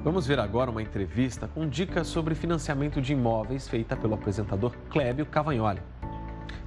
Vamos ver agora uma entrevista com dicas sobre financiamento de imóveis feita pelo apresentador Clébio Cavagnoli.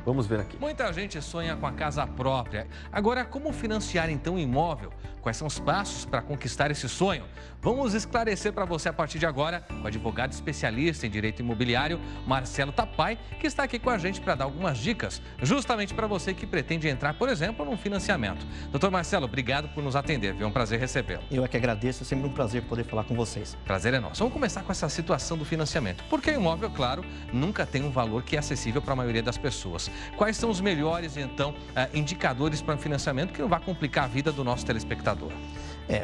Vamos ver aqui. Muita gente sonha com a casa própria. Agora, como financiar então um imóvel? Quais são os passos para conquistar esse sonho? Vamos esclarecer para você a partir de agora com o advogado especialista em direito imobiliário, Marcelo Tapai, que está aqui com a gente para dar algumas dicas, justamente para você que pretende entrar, por exemplo, num financiamento. Doutor Marcelo, obrigado por nos atender, viu? É um prazer recebê-lo. Eu é que agradeço, é sempre um prazer poder falar com vocês. Prazer é nosso. Vamos começar com essa situação do financiamento. Porque o imóvel, claro, nunca tem um valor que é acessível para a maioria das pessoas. Quais são os melhores, então, indicadores para o financiamento que não vai complicar a vida do nosso telespectador?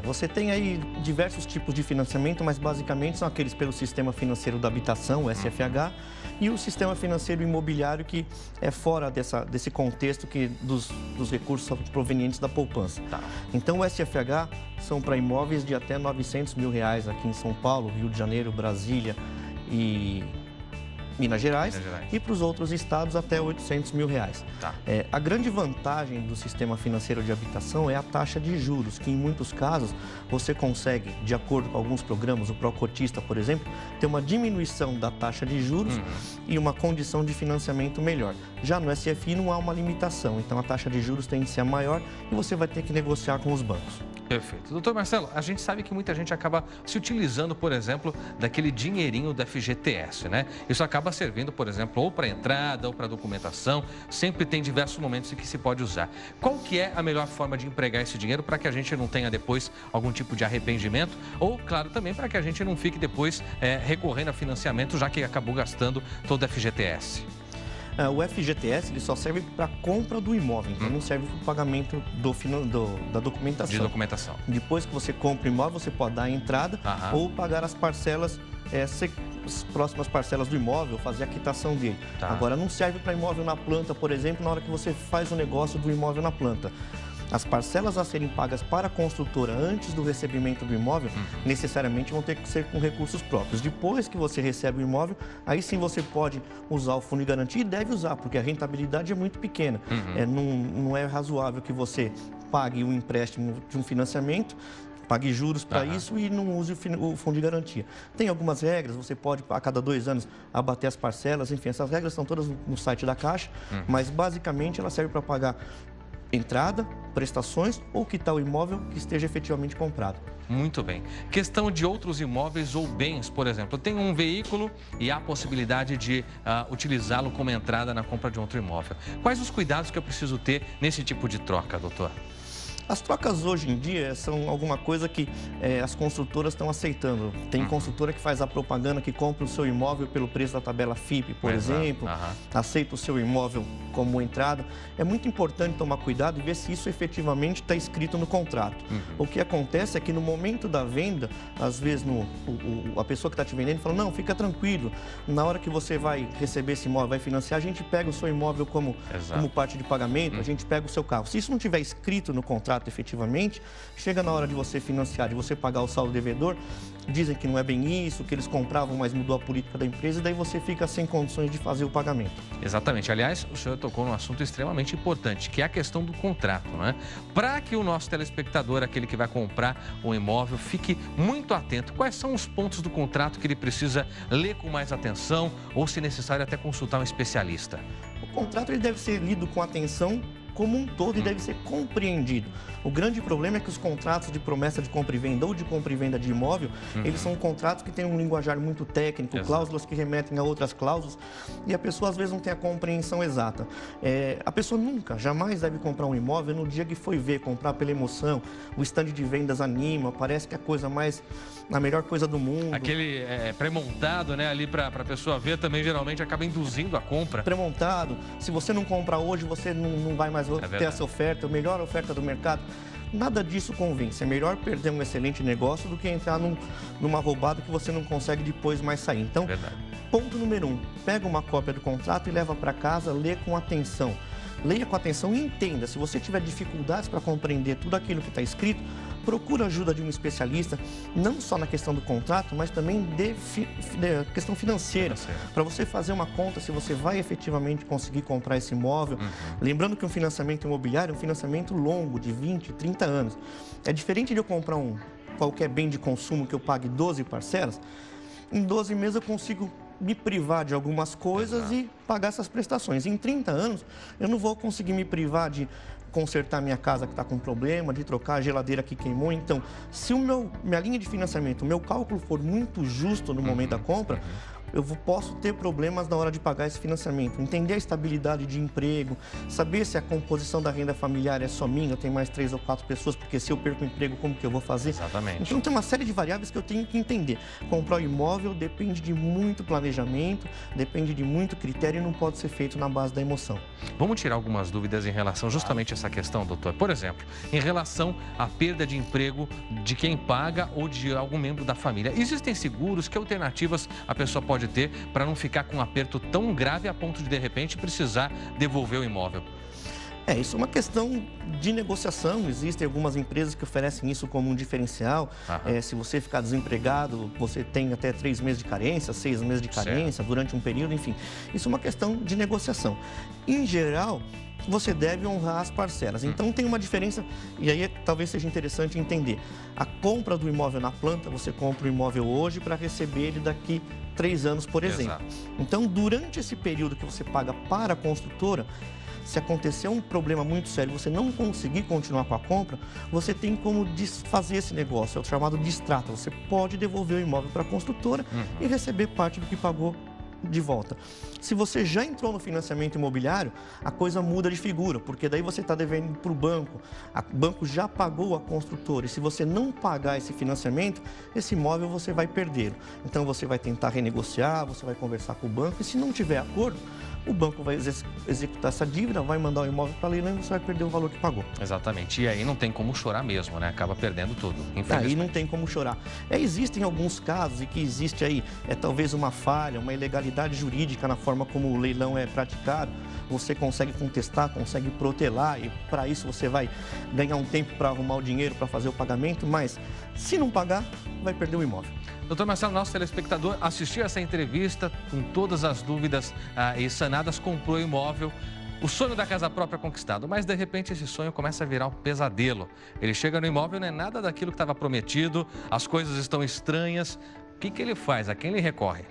Você tem aí diversos tipos de financiamento, mas basicamente são aqueles pelo Sistema Financeiro da Habitação, o SFH, e o Sistema Financeiro Imobiliário, que é fora desse contexto dos recursos provenientes da poupança. Tá. Então, o SFH são para imóveis de até R$900 mil aqui em São Paulo, Rio de Janeiro, Brasília e Minas Gerais, e para os outros estados até R$800 mil. Tá. A grande vantagem do sistema financeiro de habitação é a taxa de juros, que em muitos casos você consegue, de acordo com alguns programas, o Procotista, por exemplo, ter uma diminuição da taxa de juros e uma condição de financiamento melhor. Já no SFI não há uma limitação, então a taxa de juros tem que ser maior e você vai ter que negociar com os bancos. Perfeito. Doutor Marcelo, a gente sabe que muita gente acaba se utilizando, por exemplo, daquele dinheirinho do FGTS, né? Isso acaba servindo, por exemplo, ou para entrada ou para documentação. Sempre tem diversos momentos em que se pode usar. Qual que é a melhor forma de empregar esse dinheiro para que a gente não tenha depois algum tipo de arrependimento? Ou, claro, também para que a gente não fique depois recorrendo a financiamento, já que acabou gastando todo o FGTS? O FGTS ele só serve para a compra do imóvel, então não serve para o pagamento da documentação. De documentação. Depois que você compra o imóvel, você pode dar a entrada ou pagar as parcelas, as próximas parcelas do imóvel, fazer a quitação dele. Tá. Agora, não serve para imóvel na planta, por exemplo, na hora que você faz o negócio do imóvel na planta. As parcelas a serem pagas para a construtora antes do recebimento do imóvel, necessariamente vão ter que ser com recursos próprios. Depois que você recebe o imóvel, aí sim você pode usar o fundo de garantia e deve usar, porque a rentabilidade é muito pequena. Não é razoável que você pague um empréstimo de um financiamento, pague juros para isso e não use o fundo de garantia. Tem algumas regras, você pode, a cada 2 anos, abater as parcelas, enfim, essas regras estão todas no site da Caixa, mas basicamente ela serve para pagar entrada, prestações ou quitar o imóvel que esteja efetivamente comprado. Muito bem. Questão de outros imóveis ou bens, por exemplo. Eu tenho um veículo e há a possibilidade de utilizá-lo como entrada na compra de outro imóvel. Quais os cuidados que eu preciso ter nesse tipo de troca, doutor? As trocas hoje em dia são alguma coisa que as construtoras estão aceitando. Tem construtora que faz a propaganda, que compra o seu imóvel pelo preço da tabela FIP, por exemplo, aceita o seu imóvel como entrada. É muito importante tomar cuidado e ver se isso efetivamente está escrito no contrato. O que acontece é que no momento da venda, às vezes a pessoa que está te vendendo fala, não, fica tranquilo, na hora que você vai receber esse imóvel, vai financiar, a gente pega o seu imóvel como parte de pagamento, a gente pega o seu carro. Se isso não tiver escrito no contrato efetivamente, chega na hora de você financiar, de você pagar o saldo devedor, dizem que não é bem isso, que eles compravam, mas mudou a política da empresa, e daí você fica sem condições de fazer o pagamento. Exatamente. Aliás, o senhor tocou num assunto extremamente importante, que é a questão do contrato, né? Para que o nosso telespectador, aquele que vai comprar um imóvel, fique muito atento. Quais são os pontos do contrato que ele precisa ler com mais atenção ou, se necessário, até consultar um especialista? O contrato ele deve ser lido com atenção como um todo e deve ser compreendido. O grande problema é que os contratos de promessa de compra e venda ou de compra e venda de imóvel, eles são contratos que têm um linguajar muito técnico, cláusulas que remetem a outras cláusulas, e a pessoa às vezes não tem a compreensão exata. A pessoa nunca, jamais deve comprar um imóvel no dia que foi ver, comprar pela emoção, o stand de vendas anima, parece que é a melhor coisa do mundo. Aquele pré-montado, né, ali para a pessoa ver, também geralmente acaba induzindo a compra. Pré-montado, se você não comprar hoje, você não vai mais ter essa oferta, a melhor oferta do mercado. Nada disso convence. É melhor perder um excelente negócio do que entrar numa roubada que você não consegue depois mais sair. Então, ponto número 1, pega uma cópia do contrato e leva para casa, lê com atenção. Leia com atenção e entenda. Se você tiver dificuldades para compreender tudo aquilo que está escrito, procura a ajuda de um especialista, não só na questão do contrato, mas também de questão financeira, para você fazer uma conta se você vai efetivamente conseguir comprar esse imóvel. Lembrando que um financiamento imobiliário é um financiamento longo, de 20, 30 anos. É diferente de eu comprar um qualquer bem de consumo que eu pague 12 parcelas, em 12 meses eu consigo me privar de algumas coisas e pagar essas prestações. Em 30 anos, eu não vou conseguir me privar de consertar minha casa que está com problema, de trocar a geladeira que queimou. Então, se minha linha de financiamento, o meu cálculo for muito justo no momento da compra, eu posso ter problemas na hora de pagar esse financiamento. Entender a estabilidade de emprego, saber se a composição da renda familiar é só minha, eu tenho mais 3 ou 4 pessoas, porque se eu perco o emprego, como que eu vou fazer? Exatamente. Então tem uma série de variáveis que eu tenho que entender. Comprar um imóvel depende de muito planejamento, depende de muito critério e não pode ser feito na base da emoção. Vamos tirar algumas dúvidas em relação justamente a essa questão, doutor. Por exemplo, em relação à perda de emprego de quem paga ou de algum membro da família. Existem seguros? Que alternativas a pessoa pode ter para não ficar com um aperto tão grave a ponto de repente, precisar devolver o imóvel? Isso é uma questão de negociação. Existem algumas empresas que oferecem isso como um diferencial. Se você ficar desempregado, você tem até 3 meses de carência, 6 meses de carência durante um período, enfim. Isso é uma questão de negociação. Em geral, você deve honrar as parcelas. Então tem uma diferença, e aí talvez seja interessante entender. A compra do imóvel na planta, você compra o imóvel hoje para receber ele daqui 3 anos, por exemplo. Então, durante esse período que você paga para a construtora, se acontecer um problema muito sério e você não conseguir continuar com a compra, você tem como desfazer esse negócio, é o chamado distrata. Você pode devolver o imóvel para a construtora e receber parte do que pagou de volta. Se você já entrou no financiamento imobiliário, a coisa muda de figura, porque daí você está devendo para o banco, o banco já pagou a construtora, e se você não pagar esse financiamento, esse imóvel você vai perder. Então você vai tentar renegociar, você vai conversar com o banco, e se não tiver acordo, o banco vai executar essa dívida, vai mandar o imóvel para leilão e você vai perder o valor que pagou. Exatamente. E aí não tem como chorar mesmo, né? Acaba perdendo tudo, infelizmente. Aí não tem como chorar. Existem alguns casos em que existe aí, talvez uma falha, uma ilegalidade jurídica na forma como o leilão é praticado. Você consegue contestar, consegue protelar e para isso você vai ganhar um tempo para arrumar o dinheiro, para fazer o pagamento, mas se não pagar, vai perder o imóvel. Doutor Marcelo, nosso telespectador assistiu essa entrevista com todas as dúvidas e sanadas, comprou o imóvel, o sonho da casa própria conquistado, mas de repente esse sonho começa a virar um pesadelo. Ele chega no imóvel, não é nada daquilo que estava prometido, as coisas estão estranhas. O que ele faz? A quem ele recorre?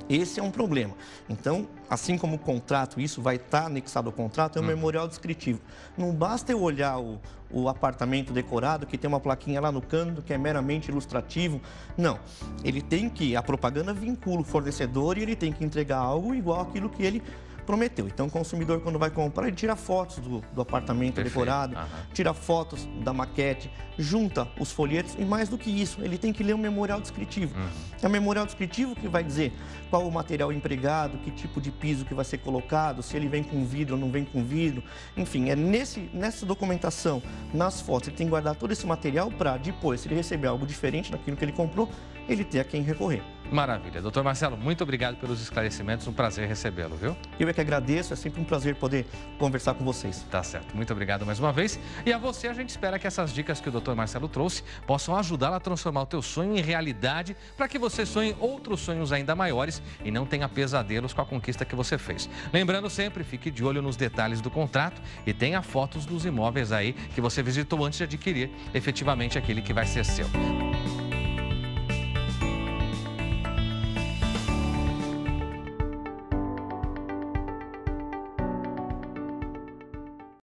Esse é um problema. Então, assim como o contrato, isso vai estar anexado ao contrato, é um memorial descritivo. Não basta eu olhar o apartamento decorado, que tem uma plaquinha lá no canto, que é meramente ilustrativo. Não. Ele tem que, a propaganda vincula o fornecedor e ele tem que entregar algo igual àquilo que ele prometeu. Então, o consumidor, quando vai comprar, ele tira fotos do apartamento decorado, tira fotos da maquete, junta os folhetos e, mais do que isso, ele tem que ler o memorial descritivo. É o memorial descritivo que vai dizer qual o material empregado, que tipo de piso que vai ser colocado, se ele vem com vidro ou não vem com vidro. Enfim, é nessa documentação, nas fotos, ele tem que guardar todo esse material para depois, se ele receber algo diferente daquilo que ele comprou, ele ter a quem recorrer. Maravilha. Doutor Marcelo, muito obrigado pelos esclarecimentos. Um prazer recebê-lo, viu? Eu é que agradeço. É sempre um prazer poder conversar com vocês. Tá certo. Muito obrigado mais uma vez. E a você, a gente espera que essas dicas que o doutor Marcelo trouxe possam ajudá-lo a transformar o teu sonho em realidade para que você sonhe outros sonhos ainda maiores e não tenha pesadelos com a conquista que você fez. Lembrando sempre, fique de olho nos detalhes do contrato e tenha fotos dos imóveis aí que você visitou antes de adquirir efetivamente aquele que vai ser seu.